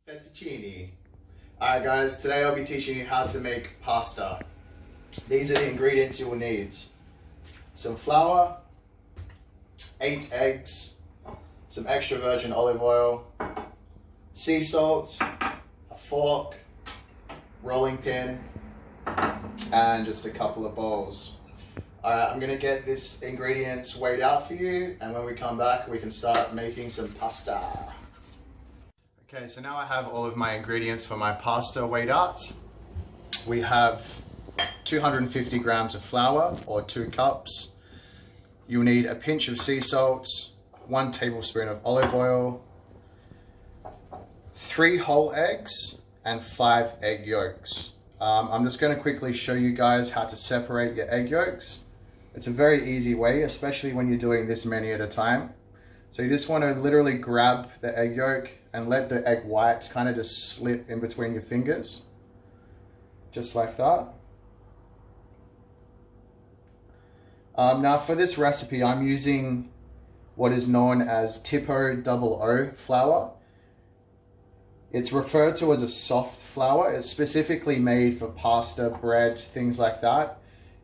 Fettuccine. Alright guys, today I'll be teaching you how to make pasta. These are the ingredients you will need. Some flour, 8 eggs, some extra virgin olive oil, sea salt, a fork, rolling pin, and just a couple of bowls. Alright, I'm going to get this ingredients weighed out for you, and when we come back we can start making some pasta. Okay, so now I have all of my ingredients for my pasta weighed out. We have 250 grams of flour, or 2 cups. You'll need a pinch of sea salt, 1 tablespoon of olive oil, 3 whole eggs, and 5 egg yolks. I'm just going to quickly show you guys how to separate your egg yolks. It's a very easy way, especially when you're doing this many at a time. So you just want to literally grab the egg yolk and let the egg whites kind of just slip in between your fingers. Just like that. Now for this recipe, I'm using what is known as Tipo 00 flour. It's referred to as a soft flour. It's specifically made for pasta, bread, things like that.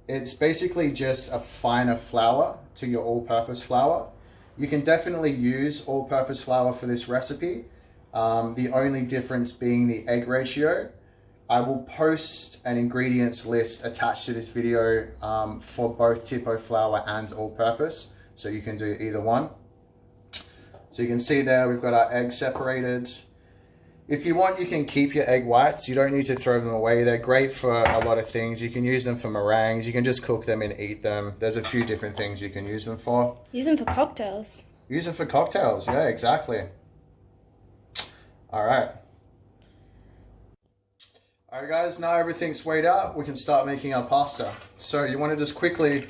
It's basically just a finer flour to your all-purpose flour. You can definitely use all-purpose flour for this recipe. The only difference being the egg ratio. I will post an ingredients list attached to this video for both Tipo flour and all-purpose, so you can do either one. So you can see there we've got our eggs separated. If you want, you can keep your egg whites. You don't need to throw them away. They're great for a lot of things. You can use them for meringues. You can just cook them and eat them. There's a few different things you can use them for. Use them for cocktails. Use them for cocktails. Yeah, exactly. All right. All right, guys. Now everything's weighed out. We can start making our pasta. So you want to just quickly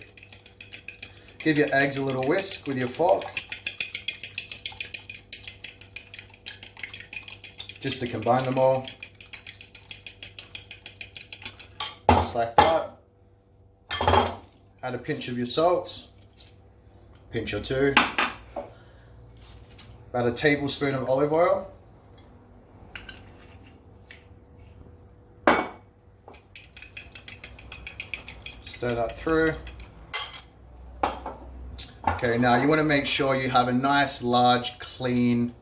give your eggs a little whisk with your fork, just to combine them all, just like that. Add a pinch of your salt, pinch or 2, about a tablespoon of olive oil, stir that through. Okay, now you want to make sure you have a nice, large, clean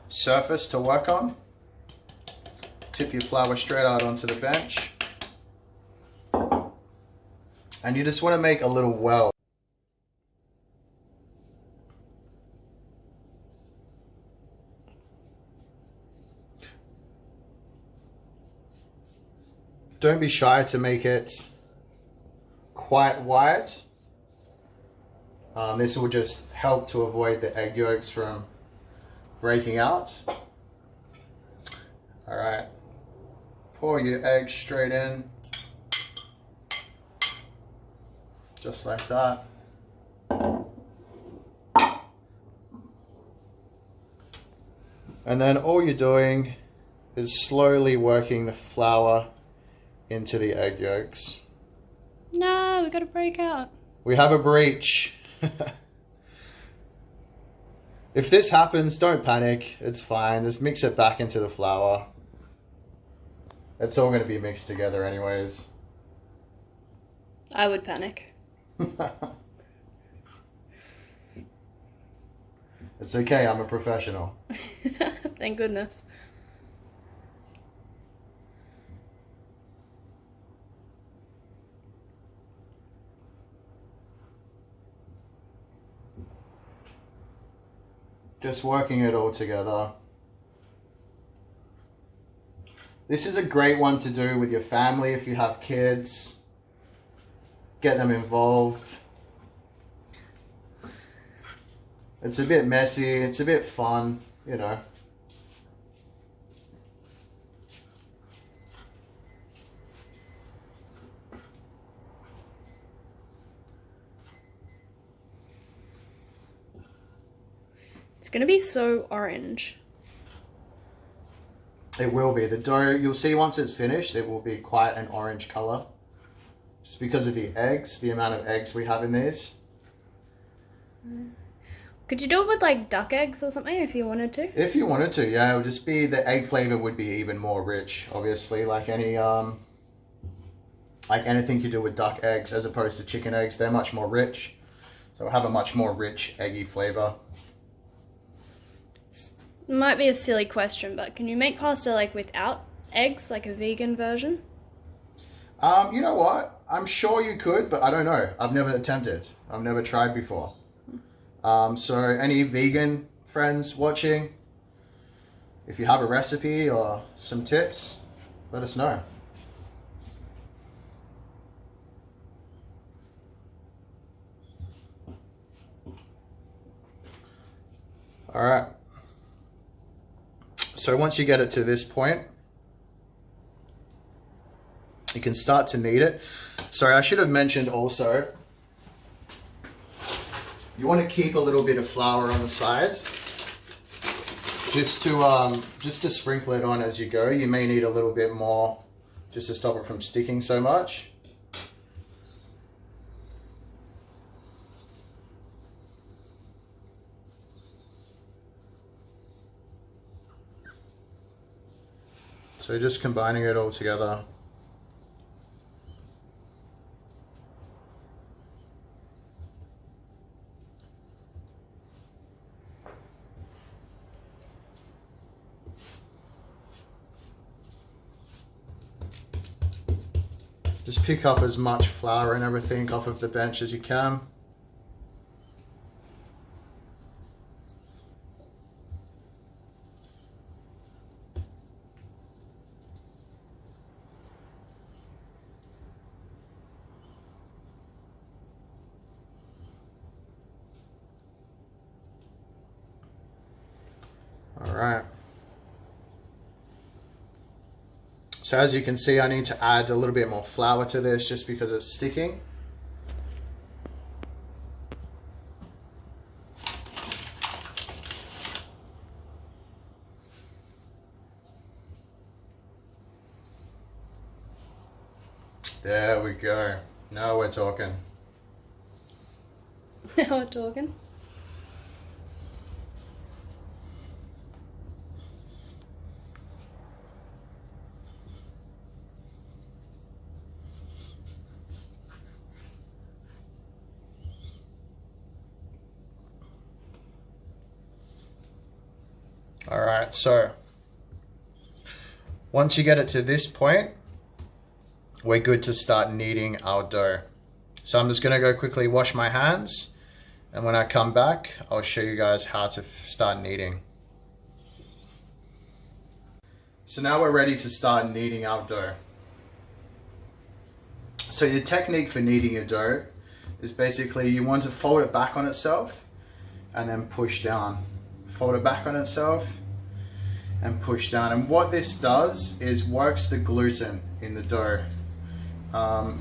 surface to work on. Tip your flour straight out onto the bench. And you just want to make a little well. Don't be shy to make it quite wide. This will just help to avoid the egg yolks from breaking out. All right. Pour your eggs straight in, just like that. And then all you're doing is slowly working the flour into the egg yolks. No, we gotta break out. We have a breach. If this happens, don't panic. It's fine. Just mix it back into the flour. It's all going to be mixed together anyways. I would panic. It's okay, I'm a professional. Thank goodness. Just working it all together. This is a great one to do with your family if you have kids. Get them involved. It's a bit messy, it's a bit fun, you know. It's gonna be so orange. It will be. The dough, you'll see once it's finished, it will be quite an orange color. Just because of the eggs, the amount of eggs we have in these. Could you do it with like duck eggs or something if you wanted to? If you wanted to, yeah, it would just be the egg flavor would be even more rich, obviously, like anything you do with duck eggs as opposed to chicken eggs, they're much more rich. So it'll have a much more rich eggy flavor. It might be a silly question, but can you make pasta like without eggs, like a vegan version? You know what? I'm sure you could, but I don't know. I've never attempted. I've never tried before. So any vegan friends watching, if you have a recipe or some tips, let us know. All right. So once you get it to this point, you can start to knead it. Sorry, I should have mentioned also, you want to keep a little bit of flour on the sides, just to sprinkle it on as you go. You may need a little bit more just to stop it from sticking so much. So just combining it all together. Just pick up as much flour and everything off of the bench as you can. All right. So as you can see, I need to add a little bit more flour to this just because it's sticking. There we go. Now we're talking. Now we're talking. All right, so once you get it to this point, we're good to start kneading our dough. So I'm just gonna go quickly wash my hands, and when I come back, I'll show you guys how to start kneading. So now we're ready to start kneading our dough. So the technique for kneading your dough is basically you want to fold it back on itself and then push down. Fold it back on itself and push down. And what this does is works the gluten in the dough.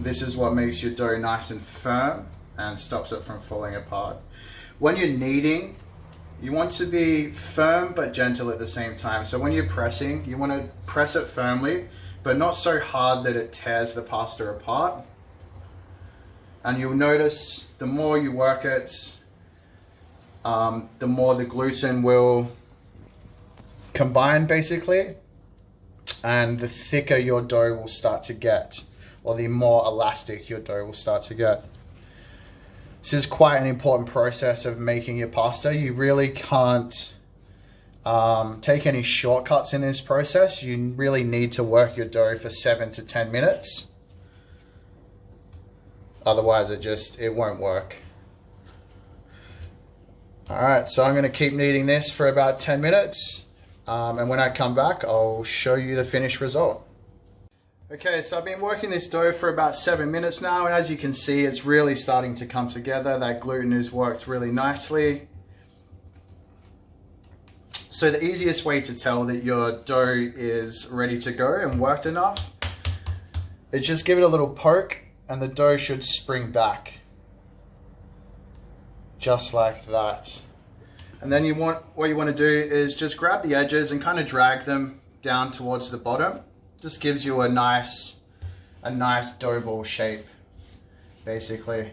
This is what makes your dough nice and firm and stops it from falling apart. When you're kneading, you want to be firm but gentle at the same time. So when you're pressing, you want to press it firmly, but not so hard that it tears the pasta apart. And you'll notice the more you work it, the more the gluten will combine basically, and the thicker your dough will start to get, or the more elastic your dough will start to get. This is quite an important process of making your pasta. You really can't take any shortcuts in this process. You really need to work your dough for 7 to 10 minutes. Otherwise it won't work. All right, so I'm gonna keep kneading this for about 10 minutes. And when I come back, I'll show you the finished result. Okay, so I've been working this dough for about 7 minutes now, and as you can see, it's really starting to come together. That gluten has worked really nicely. So the easiest way to tell that your dough is ready to go and worked enough is just give it a little poke and the dough should spring back. Just like that. And then what you want to do is just grab the edges and kind of drag them down towards the bottom. Just gives you a nice dough ball shape, basically.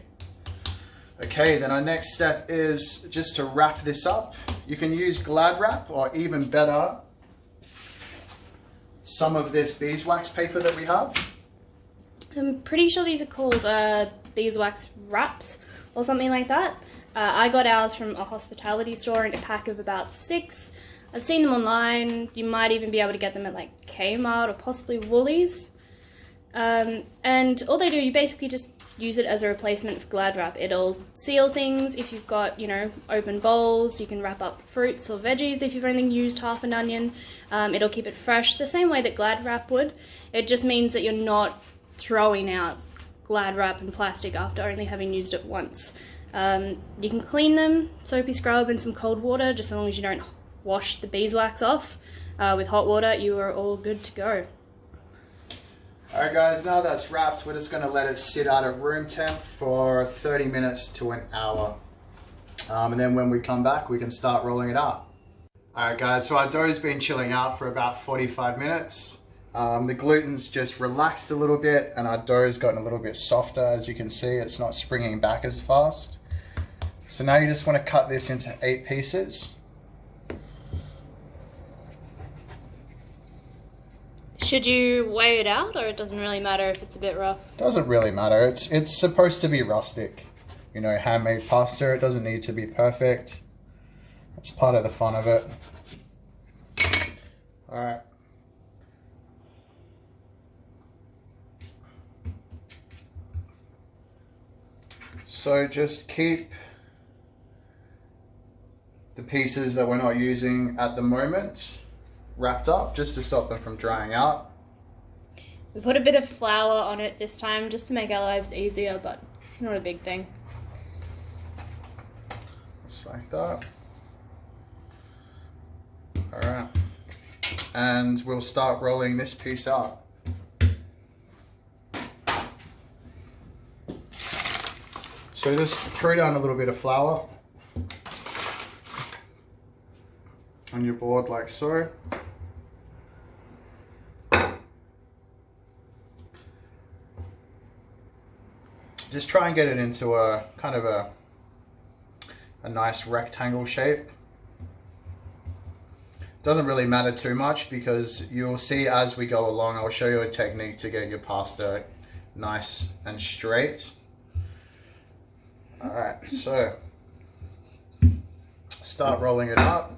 Okay, then our next step is just to wrap this up. You can use Glad wrap, or even better, some of this beeswax paper that we have. I'm pretty sure these are called beeswax wraps or something like that. I got ours from a hospitality store in a pack of about 6. I've seen them online. You might even be able to get them at like Kmart or possibly Woolies. And all they do, you basically just use it as a replacement for Glad wrap. It'll seal things if you've got, you know, open bowls. You can wrap up fruits or veggies if you've only used half an onion. It'll keep it fresh the same way that Glad wrap would. It just means that you're not throwing out Glad wrap and plastic after only having used it once. You can clean them, soapy scrub and some cold water, just as long as you don't wash the beeswax off. With hot water, you are all good to go. Alright guys, now that's wrapped, we're just going to let it sit out at room temp for 30 minutes to an hour. And then when we come back, we can start rolling it out. Alright guys, so our dough's been chilling out for about 45 minutes. The gluten's just relaxed a little bit and our dough's gotten a little bit softer. As you can see, it's not springing back as fast. So now you just want to cut this into 8 pieces. Should you weigh it out, or it doesn't really matter if it's a bit rough? Doesn't really matter. It's supposed to be rustic. You know, handmade pasta. It doesn't need to be perfect. That's part of the fun of it. Alright. So just keep the pieces that we're not using at the moment wrapped up, just to stop them from drying out. We put a bit of flour on it this time just to make our lives easier, but it's not a big thing. Just like that. Alright. And we'll start rolling this piece out. So just throw down a little bit of flour on your board like so. Just try and get it into a kind of a nice rectangle shape. Doesn't really matter too much because you'll see as we go along, I'll show you a technique to get your pasta nice and straight. Alright, so start rolling it up.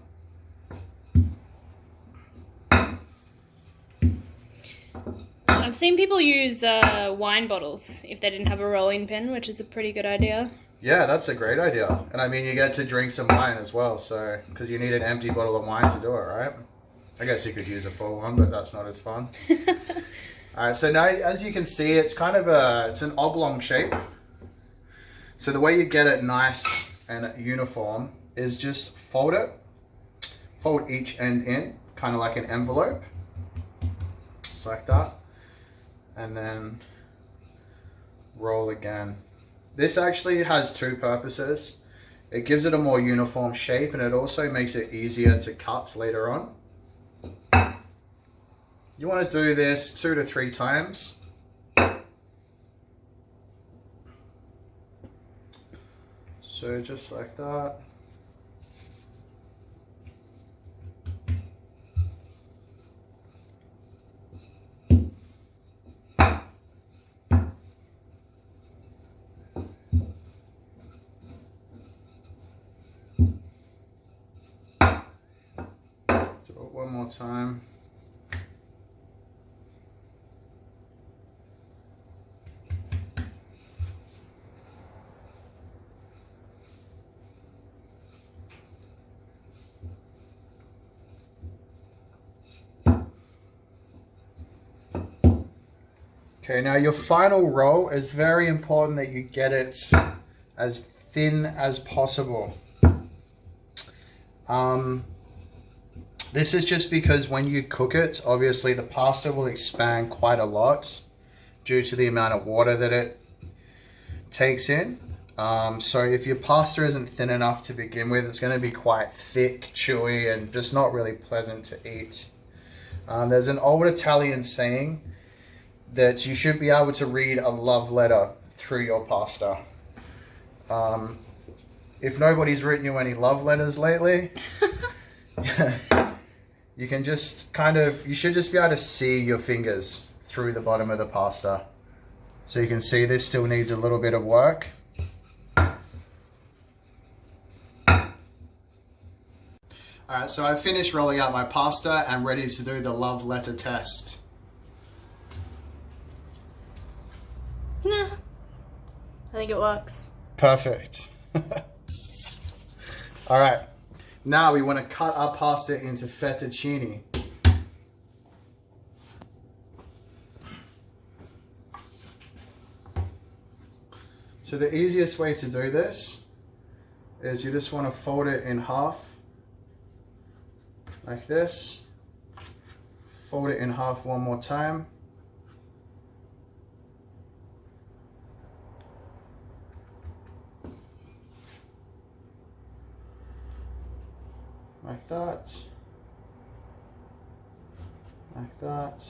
I've seen people use wine bottles if they didn't have a rolling pin, which is a pretty good idea. Yeah, that's a great idea. And I mean, you get to drink some wine as well, so, because you need an empty bottle of wine to do it, right? I guess you could use a full one, but that's not as fun. Alright, so now, as you can see, it's kind of it's an oblong shape. So the way you get it nice and uniform is just fold it. Fold each end in, kind of like an envelope. Just like that. And then roll again. This actually has 2 purposes. It gives it a more uniform shape and it also makes it easier to cut later on. You want to do this 2 to 3 times. So just like that. Do it one more time. Okay, now your final roll is very important that you get it as thin as possible. This is just because when you cook it, obviously the pasta will expand quite a lot due to the amount of water that it takes in. So if your pasta isn't thin enough to begin with, it's going to be quite thick, chewy, and just not really pleasant to eat. There's an old Italian saying that you should be able to read a love letter through your pasta. If nobody's written you any love letters lately, you can just you should just be able to see your fingers through the bottom of the pasta. So you can see this still needs a little bit of work. Alright, so I've finished rolling out my pasta and ready to do the love letter test. Nah, I think it works. Perfect. Alright, now we want to cut our pasta into fettuccine. So the easiest way to do this is you just want to fold it in half, like this. Fold it in half one more time. Like that. Like that.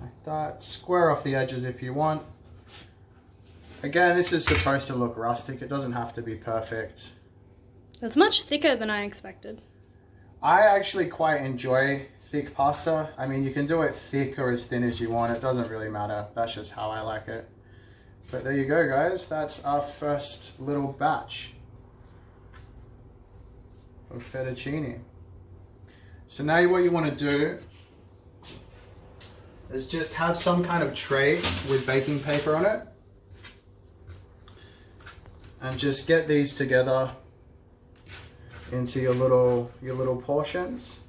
Like that. Square off the edges if you want. Again, this is supposed to look rustic. It doesn't have to be perfect. It's much thicker than I expected. I actually quite enjoy thick pasta. I mean, you can do it thick or as thin as you want. It doesn't really matter. That's just how I like it. But there you go, guys. That's our first little batch of fettuccine. So now what you want to do is just have some kind of tray with baking paper on it. And just get these together into your little portions,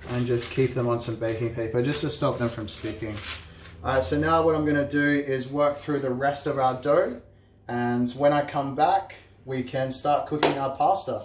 and just keep them on some baking paper just to stop them from sticking. Alright, so now what I'm going to do is work through the rest of our dough, and when I come back we can start cooking our pasta.